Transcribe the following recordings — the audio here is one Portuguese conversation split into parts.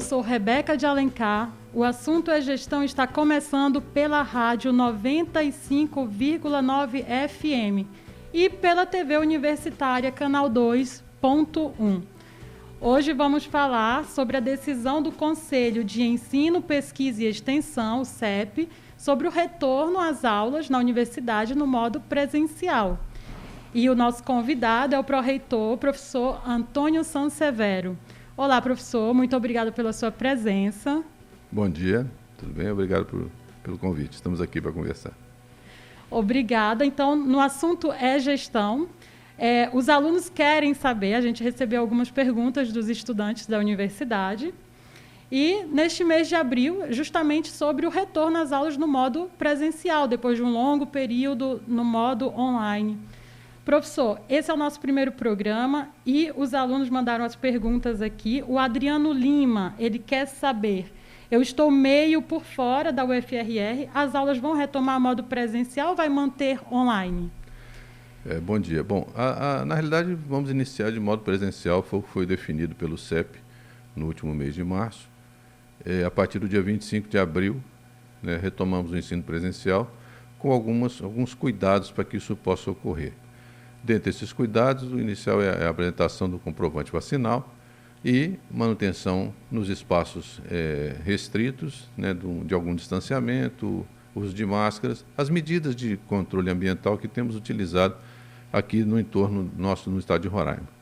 sou Rebeca de Alencar. O assunto é gestão, está começando pela rádio 95,9 FM e pela TV Universitária Canal 2.1. Hoje vamos falar sobre a decisão do Conselho de Ensino, Pesquisa e Extensão, o CEP, sobre o retorno às aulas na universidade no modo presencial. E o nosso convidado é o pró-reitor, o professor Antônio Sansevero. Olá, professor, muito obrigada pela sua presença. Bom dia, tudo bem? Obrigado pelo convite. Estamos aqui para conversar. Obrigada. Então, no assunto é gestão. Os alunos querem saber, a gente recebeu algumas perguntas dos estudantes da universidade, e neste mês de abril, justamente sobre o retorno às aulas no modo presencial, depois de um longo período no modo online. Professor, esse é o nosso primeiro programa e os alunos mandaram as perguntas aqui. O Adriano Lima, ele quer saber, eu estou meio por fora da UFRR, as aulas vão retomar modo presencial ou vai manter online? Bom dia. Bom, na realidade, vamos iniciar de modo presencial, foi o que foi definido pelo CEP no último mês de março. A partir do dia 25 de abril, né, retomamos o ensino presencial com alguns cuidados para que isso possa ocorrer. Dentre esses cuidados, o inicial é a apresentação do comprovante vacinal e manutenção nos espaços restritos, né, de algum distanciamento, uso de máscaras, as medidas de controle ambiental que temos utilizado aqui no entorno nosso, no estado de Roraima.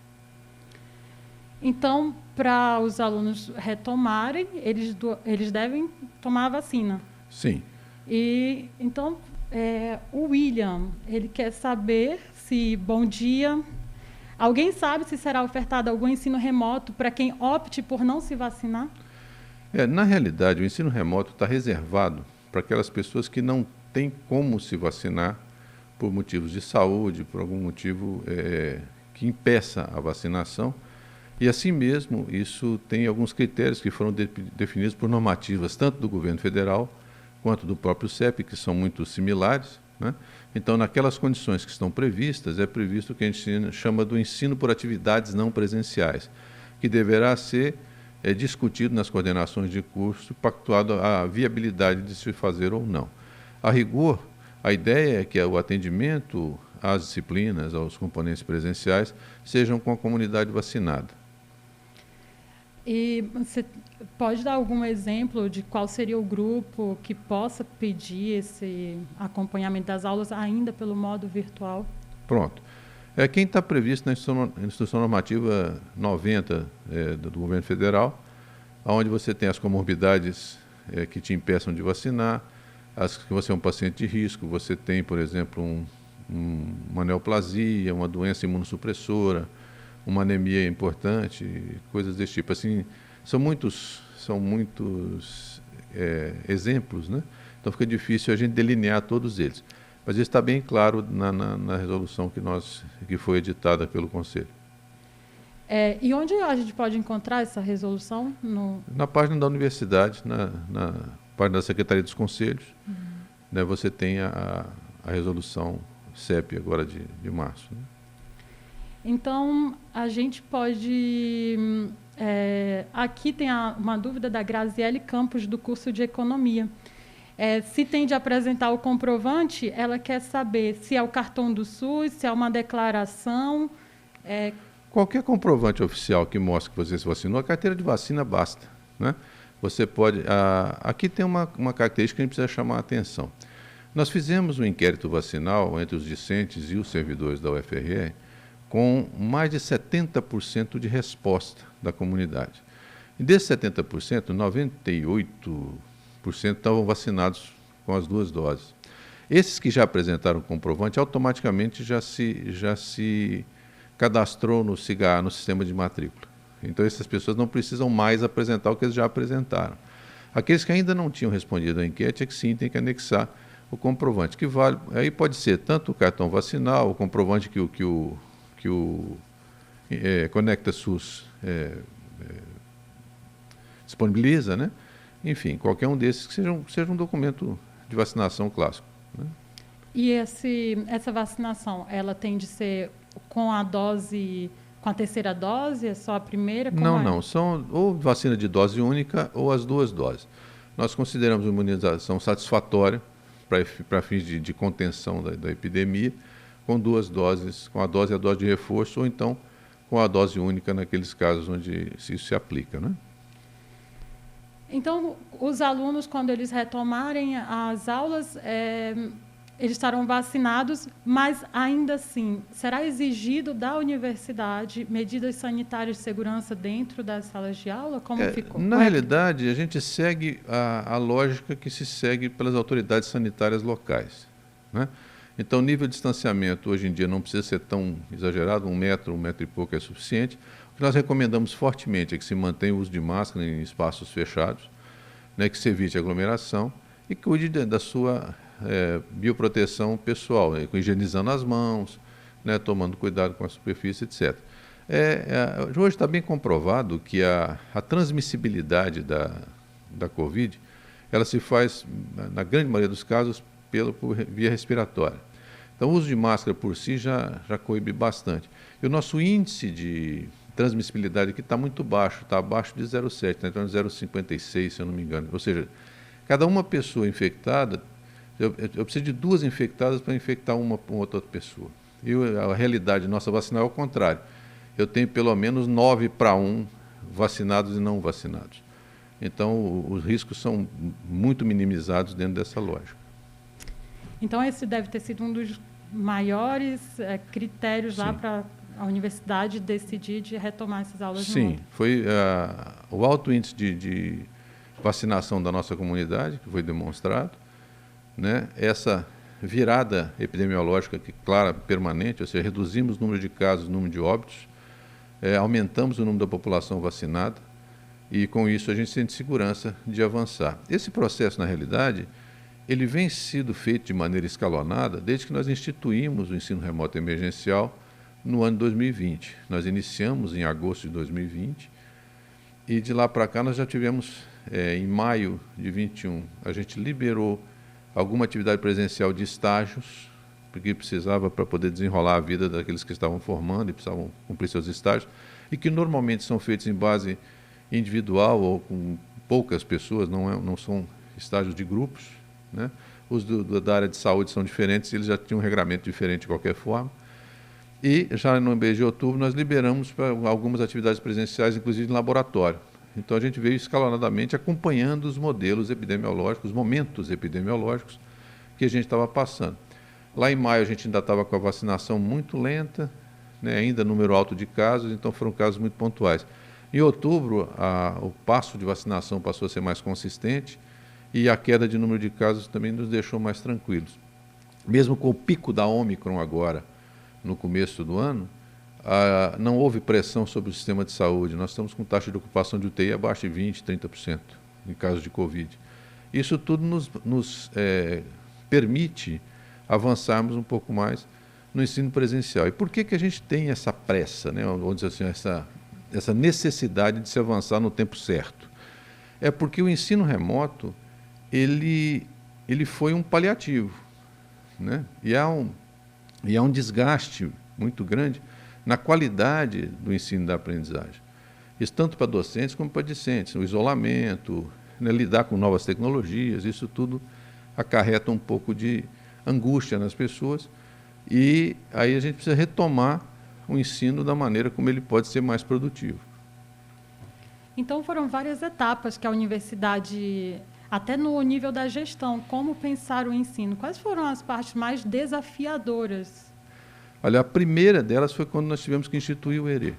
Então, para os alunos retomarem, eles devem tomar a vacina? Sim. E, então, o William, ele quer saber se, bom dia, alguém sabe se será ofertado algum ensino remoto para quem opte por não se vacinar? Na realidade, o ensino remoto está reservado para aquelas pessoas que não têm como se vacinar por motivos de saúde, por algum motivo que impeça a vacinação. E assim mesmo, isso tem alguns critérios que foram definidos por normativas, tanto do governo federal quanto do próprio CEP, que são muito similares, né? Então, naquelas condições que estão previstas, é previsto o que a gente chama do ensino por atividades não presenciais, que deverá ser discutido nas coordenações de curso, pactuado a viabilidade de se fazer ou não. A rigor, a ideia é que o atendimento às disciplinas, aos componentes presenciais, sejam com a comunidade vacinada. E você pode dar algum exemplo de qual seria o grupo que possa pedir esse acompanhamento das aulas ainda pelo modo virtual? Pronto. Quem está previsto na Instrução Normativa 90 do Governo Federal, onde você tem as comorbidades que te impeçam de vacinar, que você é um paciente de risco, você tem, por exemplo, uma neoplasia, uma doença imunossupressora, uma anemia importante, coisas desse tipo. Assim, são muitos exemplos, né? Então fica difícil a gente delinear todos eles. Mas isso está bem claro na resolução que foi editada pelo Conselho. E onde a gente pode encontrar essa resolução? Na página da universidade, na página da Secretaria dos Conselhos, né, você tem a resolução CEP agora de março, né? Então, a gente pode... aqui tem uma dúvida da Graziele Campos, do curso de Economia. Se tem de apresentar o comprovante, ela quer saber se é o cartão do SUS, se é uma declaração. Qualquer comprovante oficial que mostre que você se vacinou, a carteira de vacina basta, né? Você pode... aqui tem uma característica que a gente precisa chamar a atenção. Nós fizemos um inquérito vacinal entre os discentes e os servidores da UFRR, com mais de 70% de resposta da comunidade. E desses 70%, 98% estavam vacinados com as 2 doses. Esses que já apresentaram o comprovante, automaticamente já se cadastrou no SIGA, no sistema de matrícula. Então, essas pessoas não precisam mais apresentar o que eles já apresentaram. Aqueles que ainda não tinham respondido à enquete é que sim, tem que anexar o comprovante, que vale. Aí pode ser tanto o cartão vacinal, o comprovante que o Conecta SUS disponibiliza, né? Enfim, qualquer um desses que seja um documento de vacinação clássico, né? E essa vacinação, ela tem de ser com a dose com a terceira dose? É só a primeira? Como Não, é? não. São ou vacina de dose única ou as duas doses. Nós consideramos a imunização satisfatória para fins de contenção da epidemia, com duas doses, com a dose e a dose de reforço, ou então com a dose única naqueles casos onde isso se aplica, né? Então, os alunos, quando eles retomarem as aulas, eles estarão vacinados, mas ainda assim, será exigido da universidade medidas sanitárias de segurança dentro das salas de aula? Como ficou? Na realidade, a gente segue a lógica que se segue pelas autoridades sanitárias locais, né? Então, o nível de distanciamento hoje em dia não precisa ser tão exagerado, 1 metro e pouco é suficiente. O que nós recomendamos fortemente é que se mantenha o uso de máscara em espaços fechados, né, que se evite aglomeração e que cuide da sua bioproteção pessoal, né, higienizando as mãos, né, tomando cuidado com a superfície, etc. Hoje está bem comprovado que a transmissibilidade da Covid, ela se faz, na grande maioria dos casos, por via respiratória. Então, o uso de máscara por si já coíbe bastante. E o nosso índice de transmissibilidade aqui está muito baixo, está abaixo de 0,7, tá? Então 0,56, se eu não me engano. Ou seja, cada uma pessoa infectada, eu preciso de 2 infectadas para infectar uma outra pessoa. E a realidade nossa vacinal é o contrário. Eu tenho pelo menos 9 para 1 vacinados e não vacinados. Então, os riscos são muito minimizados dentro dessa lógica. Então, esse deve ter sido um dos maiores critérios lá para a universidade decidir de retomar essas aulas. Sim, foi o alto índice de vacinação da nossa comunidade, que foi demonstrado, né? Essa virada epidemiológica, que clara, permanente, ou seja, reduzimos o número de casos, o número de óbitos, aumentamos o número da população vacinada e, com isso, a gente sente segurança de avançar. Esse processo, na realidade, ele vem sido feito de maneira escalonada desde que nós instituímos o ensino remoto emergencial no ano de 2020. Nós iniciamos em agosto de 2020 e de lá para cá nós já tivemos, em maio de 21, a gente liberou alguma atividade presencial de estágios, porque precisava para poder desenrolar a vida daqueles que estavam formando e precisavam cumprir seus estágios, e que normalmente são feitos em base individual ou com poucas pessoas, não são estágios de grupos, né? Os da área de saúde são diferentes, eles já tinham um regramento diferente de qualquer forma. E já no mês de outubro nós liberamos para algumas atividades presenciais, inclusive em laboratório. Então a gente veio escalonadamente acompanhando os modelos epidemiológicos, os momentos epidemiológicos que a gente estava passando. Lá em maio a gente ainda estava com a vacinação muito lenta, né, ainda número alto de casos, então foram casos muito pontuais. Em outubro o passo de vacinação passou a ser mais consistente e a queda de número de casos também nos deixou mais tranquilos. Mesmo com o pico da Ômicron agora, no começo do ano, não houve pressão sobre o sistema de saúde. Nós estamos com taxa de ocupação de UTI abaixo de 20%, 30% em casos de Covid. Isso tudo nos permite avançarmos um pouco mais no ensino presencial. E por que a gente tem essa pressa, né? Vamos dizer assim, essa necessidade de se avançar no tempo certo? É porque o ensino remoto ele foi um paliativo, né? E há um desgaste muito grande na qualidade do ensino e da aprendizagem. Isso tanto para docentes como para discentes. O isolamento, né, lidar com novas tecnologias, isso tudo acarreta um pouco de angústia nas pessoas e aí a gente precisa retomar o ensino da maneira como ele pode ser mais produtivo. Então foram várias etapas que a universidade, até no nível da gestão, como pensar o ensino? Quais foram as partes mais desafiadoras? Olha, a primeira delas foi quando nós tivemos que instituir o ERE.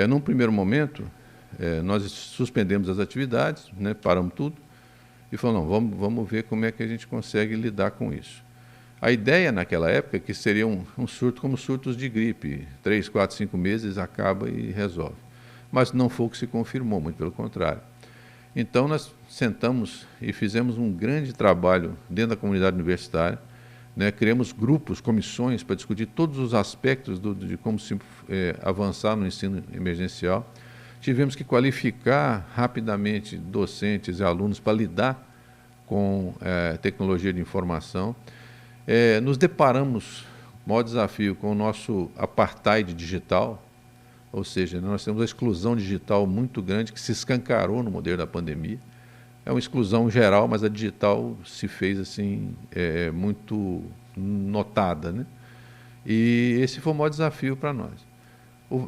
Num primeiro momento, nós suspendemos as atividades, né, paramos tudo, e falamos, não, vamos ver como é que a gente consegue lidar com isso. A ideia naquela época é que seria um surto como surtos de gripe, 3, 4, 5 meses, acaba e resolve. Mas não foi o que se confirmou, muito pelo contrário. Então, nós sentamos e fizemos um grande trabalho dentro da comunidade universitária, né, criamos grupos, comissões para discutir todos os aspectos de como se avançar no ensino emergencial. Tivemos que qualificar rapidamente docentes e alunos para lidar com tecnologia de informação. Nos deparamos, o maior desafio, com o nosso apartheid digital, ou seja, nós temos uma exclusão digital muito grande que se escancarou no modelo da pandemia. É uma exclusão geral, mas a digital se fez assim muito notada, né? E esse foi o maior desafio para nós.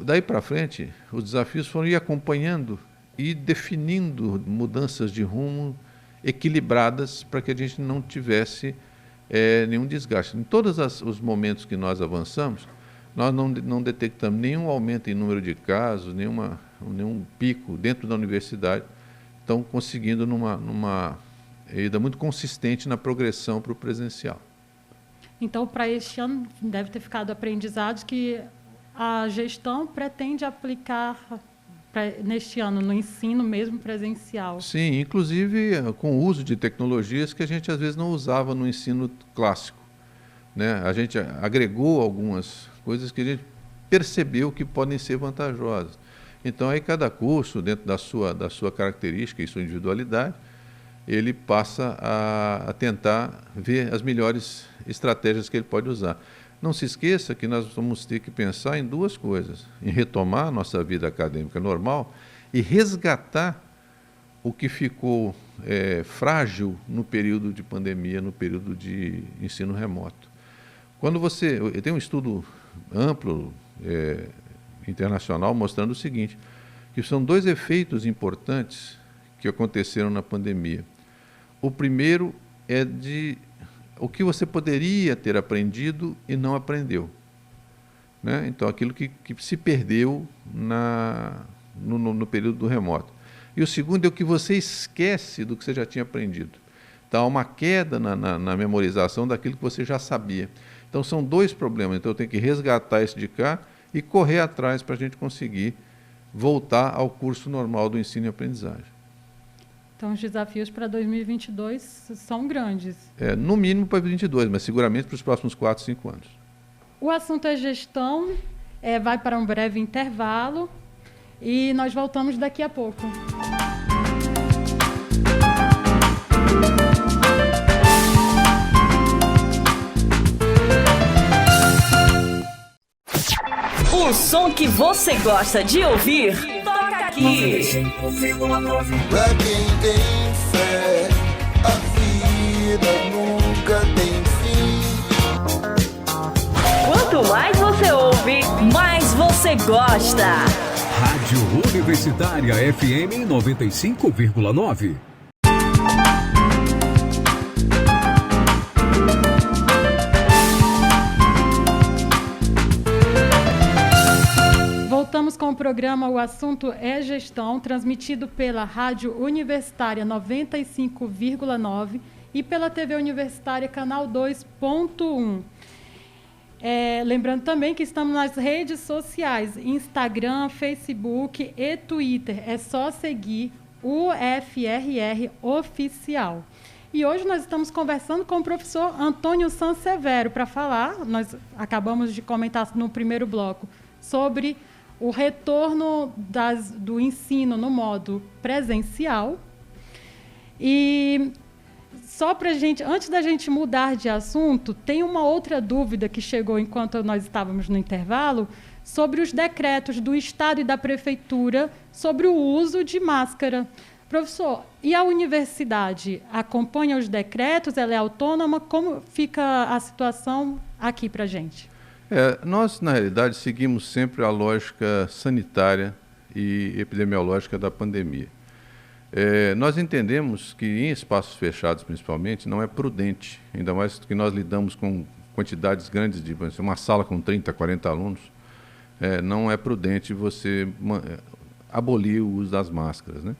Daí para frente, os desafios foram ir acompanhando e definindo mudanças de rumo equilibradas para que a gente não tivesse nenhum desgaste. Em todos os momentos que nós avançamos, nós não detectamos nenhum aumento em número de casos, nenhum pico dentro da universidade. Estão conseguindo numa ida muito consistente na progressão para o presencial. Então, para este ano, deve ter ficado aprendizados que a gestão pretende aplicar neste ano no ensino mesmo presencial. Sim, inclusive com o uso de tecnologias que a gente às vezes não usava no ensino clássico, né? A gente agregou algumas coisas que a gente percebeu que podem ser vantajosas. Então, aí cada curso, dentro da sua característica e sua individualidade, ele passa a tentar ver as melhores estratégias que ele pode usar. Não se esqueça que nós vamos ter que pensar em duas coisas: em retomar a nossa vida acadêmica normal e resgatar o que ficou frágil no período de pandemia, no período de ensino remoto. Tem um estudo amplo, internacional, mostrando o seguinte, que são dois efeitos importantes que aconteceram na pandemia. O primeiro é o que você poderia ter aprendido e não aprendeu, né? Então, aquilo que se perdeu no período do remoto. E o segundo é o que você esquece do que você já tinha aprendido. Então, há uma queda na memorização daquilo que você já sabia. Então, são dois problemas. Então, eu tenho que resgatar esse de cá e correr atrás para a gente conseguir voltar ao curso normal do ensino e aprendizagem. Então, os desafios para 2022 são grandes. No mínimo para 2022, mas seguramente para os próximos 4, 5 anos. O assunto é gestão, vai para um breve intervalo e nós voltamos daqui a pouco. O som que você gosta de ouvir, toca aqui. Pra quem tem fé, a vida nunca tem fim. Quanto mais você ouve, mais você gosta. Rádio Universitária FM 95,9. Voltamos com o programa O Assunto é Gestão, transmitido pela Rádio Universitária 95,9 e pela TV Universitária Canal 2.1. Lembrando também que estamos nas redes sociais, Instagram, Facebook e Twitter. É só seguir o UFRR Oficial. E hoje nós estamos conversando com o professor Antônio Sansevero para falar, nós acabamos de comentar no primeiro bloco, sobre o retorno do ensino no modo presencial. E só para antes da gente mudar de assunto, tem uma outra dúvida que chegou enquanto nós estávamos no intervalo, sobre os decretos do Estado e da Prefeitura sobre o uso de máscara. Professor, e a universidade acompanha os decretos? Ela é autônoma? Como fica a situação aqui para a gente? Nós, na realidade, seguimos sempre a lógica sanitária e epidemiológica da pandemia. Nós entendemos que em espaços fechados, principalmente, não é prudente, ainda mais que nós lidamos com quantidades grandes de uma sala com 30, 40 alunos, não é prudente você abolir o uso das máscaras, né?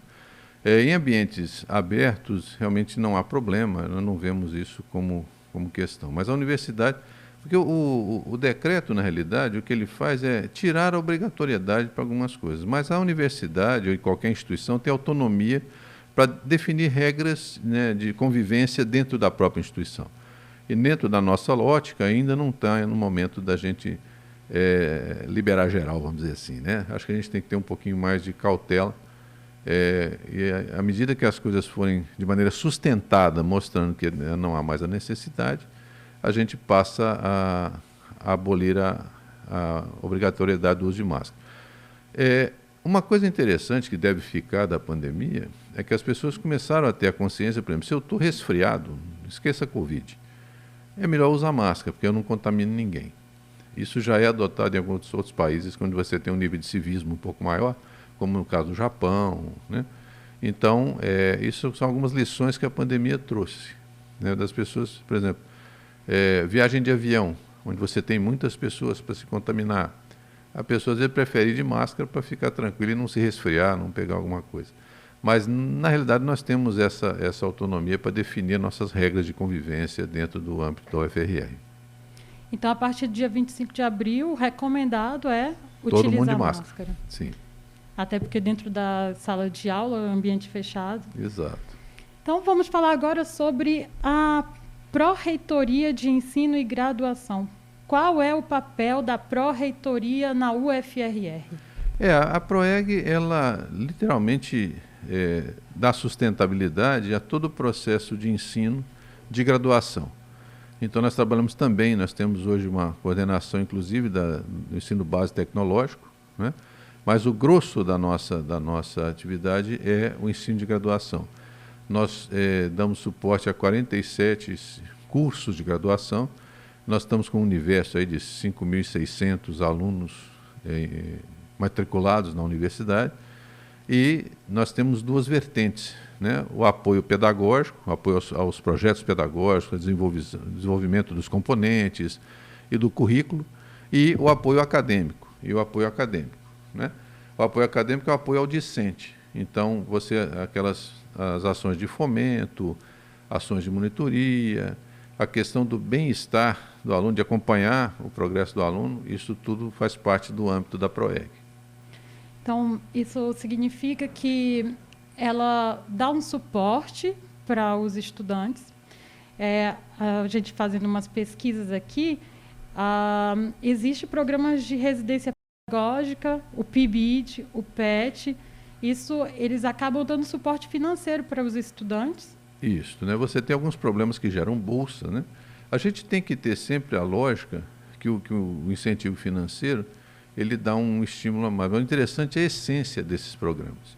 Em ambientes abertos, realmente não há problema, nós não vemos isso como questão. Mas a universidade... Porque o decreto, na realidade, o que ele faz é tirar a obrigatoriedade para algumas coisas. Mas a universidade ou qualquer instituição tem autonomia para definir regras, né, de convivência dentro da própria instituição. E dentro da nossa ótica ainda não está no momento da gente liberar geral, vamos dizer assim, né? Acho que a gente tem que ter um pouquinho mais de cautela. E à medida que as coisas forem de maneira sustentada, mostrando que não há mais a necessidade, a gente passa a abolir a obrigatoriedade do uso de máscara. Uma coisa interessante que deve ficar da pandemia é que as pessoas começaram a ter a consciência, por exemplo, se eu estou resfriado, esqueça a Covid, é melhor usar máscara, porque eu não contamino ninguém. Isso já é adotado em alguns outros países, onde você tem um nível de civismo um pouco maior, como no caso do Japão, né? Então, isso são algumas lições que a pandemia trouxe, né, das pessoas, por exemplo, viagem de avião, onde você tem muitas pessoas para se contaminar. A pessoa às vezes prefere ir de máscara para ficar tranquila e não se resfriar, não pegar alguma coisa. Mas, na realidade, nós temos essa autonomia para definir nossas regras de convivência dentro do âmbito da UFRR. Então, a partir do dia 25 de abril, o recomendado é Todo mundo de utilizar máscara. máscara. Sim. Até porque dentro da sala de aula, ambiente fechado. Exato. Então, vamos falar agora sobre a Pró-Reitoria de Ensino e Graduação. Qual é o papel da Pró-Reitoria na UFRR? A PROEG, ela literalmente dá sustentabilidade a todo o processo de ensino de graduação. Então, nós trabalhamos também, nós temos hoje uma coordenação, inclusive, do ensino base tecnológico, né? Mas o grosso da nossa atividade é o ensino de graduação. Nós damos suporte a 47 cursos de graduação. Nós estamos com um universo aí de 5.600 alunos matriculados na universidade. E nós temos duas vertentes, né? O apoio pedagógico, o apoio aos projetos pedagógicos, desenvolvimento dos componentes e do currículo, e o apoio acadêmico. Né? O apoio acadêmico é o apoio ao discente. Então, as ações de fomento, ações de monitoria, a questão do bem-estar do aluno, de acompanhar o progresso do aluno, isso tudo faz parte do âmbito da PROEG. Então, isso significa que ela dá um suporte para os estudantes. A gente fazendo umas pesquisas aqui, existe programas de residência pedagógica, o PIBID, o PET, eles acabam dando suporte financeiro para os estudantes. Isso, né? Você tem alguns problemas que geram bolsa, né? A gente tem que ter sempre a lógica que o incentivo financeiro ele dá um estímulo a mais. O interessante é a essência desses programas.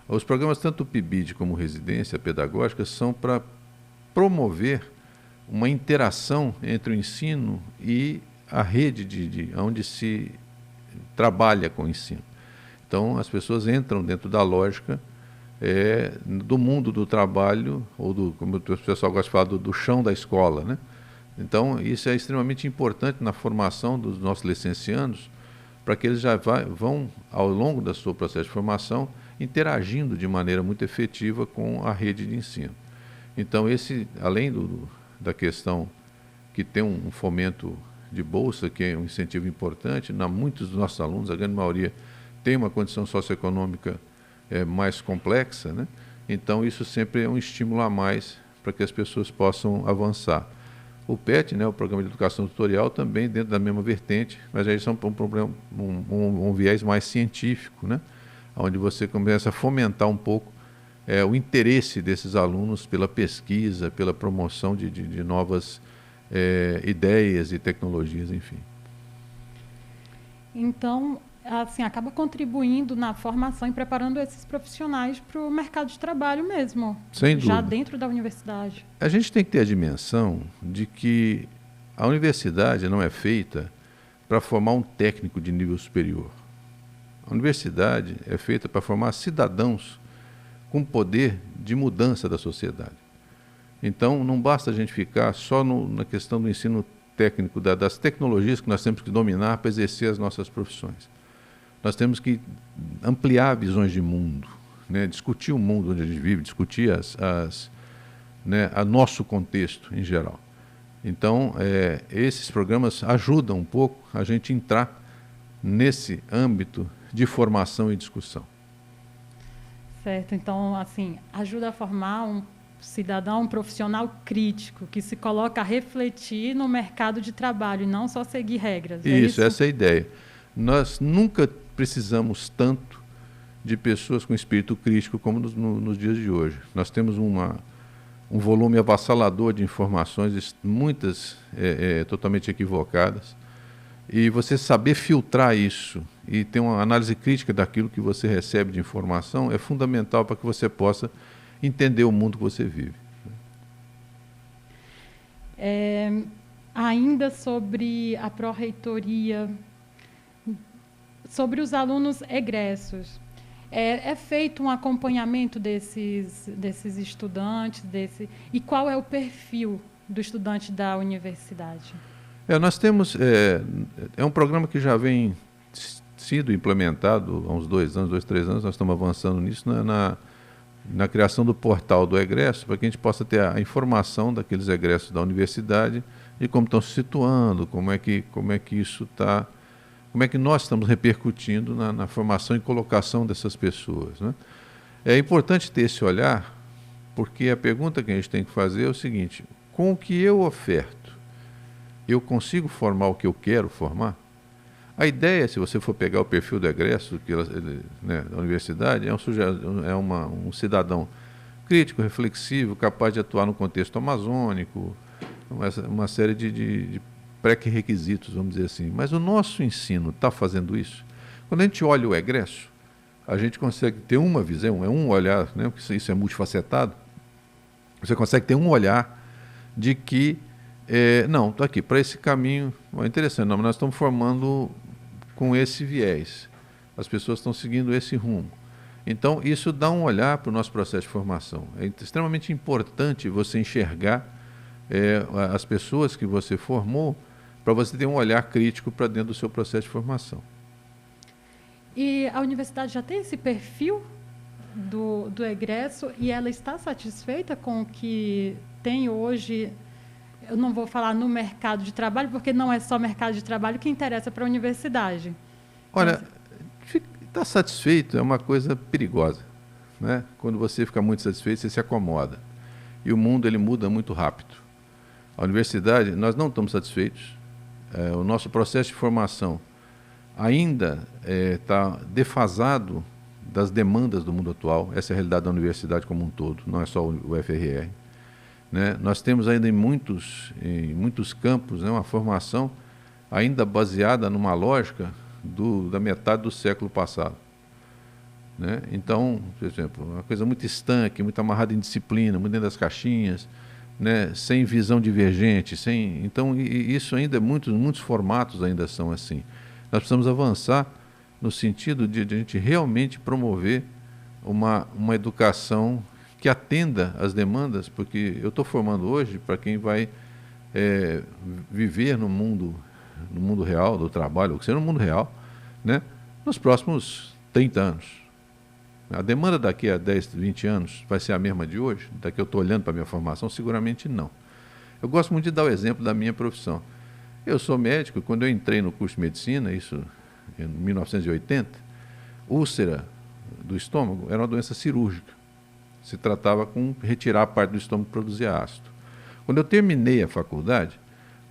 Os programas, tanto o PIBID como residência pedagógica, são para promover uma interação entre o ensino e a rede onde se trabalha com o ensino. Então, as pessoas entram dentro da lógica do mundo do trabalho, ou como o pessoal gosta de falar, do chão da escola, né? Então, isso é extremamente importante na formação dos nossos licenciandos, para que eles já vão, ao longo do seu processo de formação, interagindo de maneira muito efetiva com a rede de ensino. Então, além da questão que tem um fomento de bolsa, que é um incentivo importante, muitos dos nossos alunos, a grande maioria, tem uma condição socioeconômica mais complexa, né? Então, isso sempre é um estímulo a mais para que as pessoas possam avançar. O PET, né, o Programa de Educação Tutorial, também dentro da mesma vertente, mas aí são um viés mais científico, né, onde você começa a fomentar um pouco o interesse desses alunos pela pesquisa, pela promoção de novas ideias e tecnologias, enfim. Então, assim, acaba contribuindo na formação e preparando esses profissionais para o mercado de trabalho mesmo. Sem dúvida. Já dentro da universidade. A gente tem que ter a dimensão de que a universidade não é feita para formar um técnico de nível superior. A universidade é feita para formar cidadãos com poder de mudança da sociedade. Então, não basta a gente ficar só na questão do ensino técnico, das tecnologias que nós temos que dominar para exercer as nossas profissões. Nós temos que ampliar visões de mundo, né? Discutir o mundo onde a gente vive, discutir nosso contexto em geral. Então, esses programas ajudam um pouco a gente entrar nesse âmbito de formação e discussão. Certo. Então, assim, ajuda a formar um cidadão, um profissional crítico, que se coloca a refletir no mercado de trabalho e não só seguir regras. Isso, essa é a ideia. Nós nunca precisamos tanto de pessoas com espírito crítico como nos dias de hoje. Nós temos um volume avassalador de informações, muitas totalmente equivocadas, E você saber filtrar isso e ter uma análise crítica daquilo que você recebe de informação é fundamental para que você possa entender o mundo que você vive. Ainda sobre a pró-reitoria, sobre os alunos egressos, é feito um acompanhamento desses estudantes, e qual é o perfil do estudante da universidade? Nós temos, um programa que já vem sido implementado há uns 2 anos, 3 anos, nós estamos avançando nisso, na criação do portal do egresso, para que a gente possa ter a informação daqueles egressos da universidade, de como estão se situando, como é que isso está, como é que nós estamos repercutindo na formação e colocação dessas pessoas, né? É importante ter esse olhar, porque a pergunta que a gente tem que fazer é o seguinte: com o que eu oferto, eu consigo formar o que eu quero formar? A ideia, se você for pegar o perfil do egresso da universidade, um cidadão crítico, reflexivo, capaz de atuar no contexto amazônico, uma série de pré-requisitos, vamos dizer assim. Mas o nosso ensino está fazendo isso? Quando a gente olha o egresso, a gente consegue ter uma visão, um olhar, né, porque isso é multifacetado, você consegue ter um olhar de que, não, estou aqui, para esse caminho, é interessante, não, nós estamos formando com esse viés, as pessoas estão seguindo esse rumo. Então, isso dá um olhar para o nosso processo de formação. É extremamente importante você enxergar as pessoas que você formou, para você ter um olhar crítico para dentro do seu processo de formação. E a universidade já tem esse perfil do egresso e ela está satisfeita com o que tem hoje? Eu não vou falar no mercado de trabalho, porque não é só mercado de trabalho que interessa para a universidade. Olha, estar satisfeito é uma coisa perigosa, né? Quando você fica muito satisfeito, você se acomoda. E o mundo ele muda muito rápido. A universidade, nós não estamos satisfeitos. O nosso processo de formação ainda está defasado das demandas do mundo atual. Essa é a realidade da universidade como um todo, não é só o FRR. Né? Nós temos ainda em muitos campos, né, uma formação ainda baseada numa lógica da metade do século passado. Né? Então, por exemplo, uma coisa muito estanque, muito amarrada em disciplina, muito dentro das caixinhas, né, sem visão divergente, então isso ainda, muitos formatos ainda são assim. Nós precisamos avançar no sentido de a gente realmente promover uma educação que atenda às demandas, porque eu estou formando hoje para quem vai viver no mundo real do trabalho, ou seja, no mundo real, né, nos próximos 30 anos. A demanda daqui a 10, 20 anos vai ser a mesma de hoje? Daqui eu estou olhando para a minha formação? Seguramente não. Eu gosto muito de dar o exemplo da minha profissão. Eu sou médico, e quando eu entrei no curso de medicina, isso em 1980, úlcera do estômago era uma doença cirúrgica. Se tratava com retirar a parte do estômago que produzia ácido. Quando eu terminei a faculdade,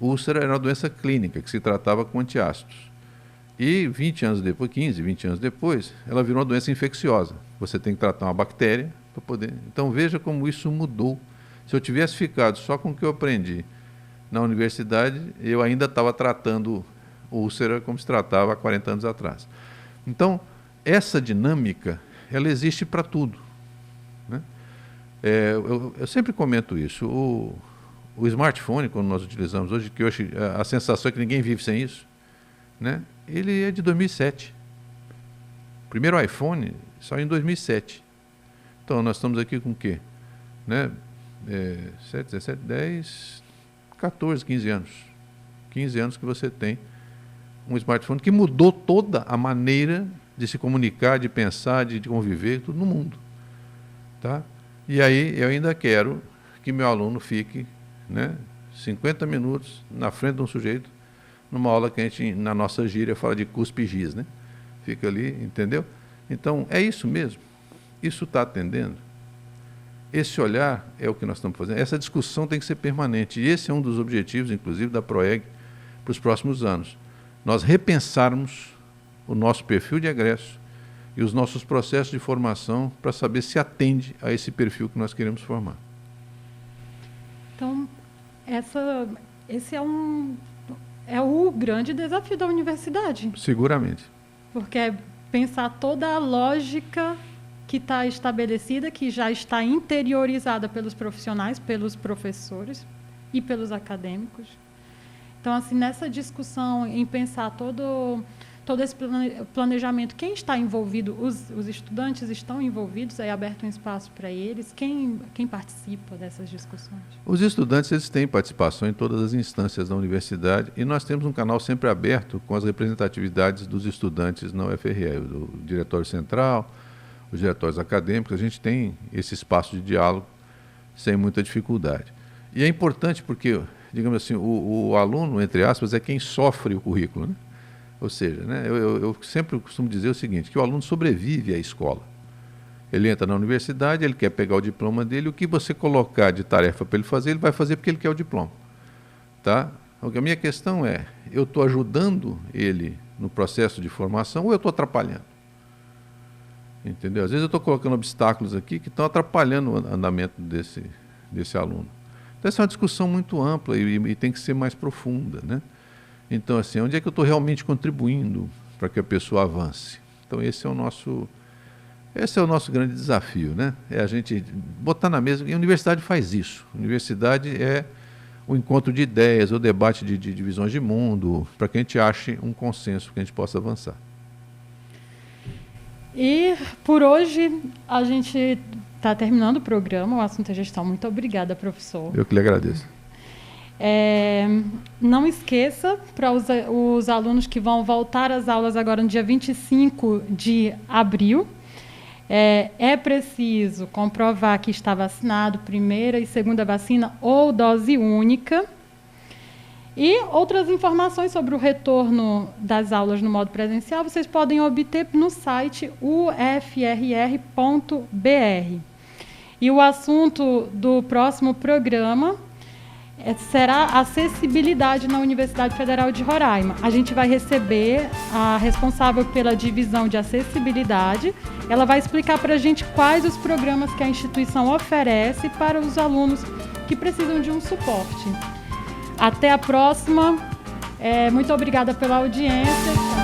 úlcera era uma doença clínica, que se tratava com antiácidos. E 20 anos depois, 15, 20 anos depois, ela virou uma doença infecciosa. Você tem que tratar uma bactéria para poder... Então veja como isso mudou. Se eu tivesse ficado só com o que eu aprendi na universidade, eu ainda estava tratando úlcera como se tratava há 40 anos atrás. Então, essa dinâmica, ela existe para tudo. Né? Eu sempre comento isso. O smartphone, quando nós utilizamos hoje, que hoje a sensação é que ninguém vive sem isso, né? Ele é de 2007. O primeiro iPhone saiu em 2007. Então, nós estamos aqui com o quê? Né? 7, 17, 10, 14, 15 anos. 15 anos que você tem um smartphone que mudou toda a maneira de se comunicar, de pensar, de conviver, tudo no mundo. Tá? E aí eu ainda quero que meu aluno fique, né, 50 minutos na frente de um sujeito, numa aula que a gente, na nossa gíria, fala de cuspe-giz, né? Fica ali, entendeu? Então, é isso mesmo. Isso está atendendo. Esse olhar é o que nós estamos fazendo. Essa discussão tem que ser permanente. E esse é um dos objetivos, inclusive, da PROEG para os próximos anos. Nós repensarmos o nosso perfil de egresso e os nossos processos de formação para saber se atende a esse perfil que nós queremos formar. Então, esse é é o grande desafio da universidade. Seguramente. Porque é pensar toda a lógica que está estabelecida, que já está interiorizada pelos profissionais, pelos professores e pelos acadêmicos. Então, assim, nessa discussão, em pensar todo esse planejamento, quem está envolvido, os estudantes estão envolvidos, é aberto um espaço para eles, quem participa dessas discussões? Os estudantes, eles têm participação em todas as instâncias da universidade e nós temos um canal sempre aberto com as representatividades dos estudantes na UFRE, o Diretório Central, os diretórios acadêmicos, a gente tem esse espaço de diálogo sem muita dificuldade. E é importante porque, digamos assim, o aluno, entre aspas, é quem sofre o currículo, né? Ou seja, né, eu sempre costumo dizer o seguinte, que o aluno sobrevive à escola. Ele entra na universidade, ele quer pegar o diploma dele, o que você colocar de tarefa para ele fazer, ele vai fazer porque ele quer o diploma. Tá? A minha questão é, eu estou ajudando ele no processo de formação ou eu estou atrapalhando? Entendeu? Às vezes eu estou colocando obstáculos aqui que estão atrapalhando o andamento desse aluno. Então, essa é uma discussão muito ampla e tem que ser mais profunda, né? Então, assim, onde é que eu estou realmente contribuindo para que a pessoa avance? Então, esse é o nosso grande desafio, né? É a gente botar na mesa, e a universidade faz isso. A universidade é o encontro de ideias, o debate de visões de mundo, para que a gente ache um consenso que a gente possa avançar. E, por hoje, a gente está terminando o programa, o assunto é gestão. Muito obrigada, professor. Eu que lhe agradeço. Não esqueça, para os alunos que vão voltar às aulas agora no dia 25 de abril, é preciso comprovar que está vacinado, primeira e segunda vacina ou dose única. E outras informações sobre o retorno das aulas no modo presencial vocês podem obter no site ufrr.br. E o assunto do próximo programa será acessibilidade na Universidade Federal de Roraima. A gente vai receber a responsável pela divisão de acessibilidade. Ela vai explicar para a gente quais os programas que a instituição oferece para os alunos que precisam de um suporte. Até a próxima. Muito obrigada pela audiência.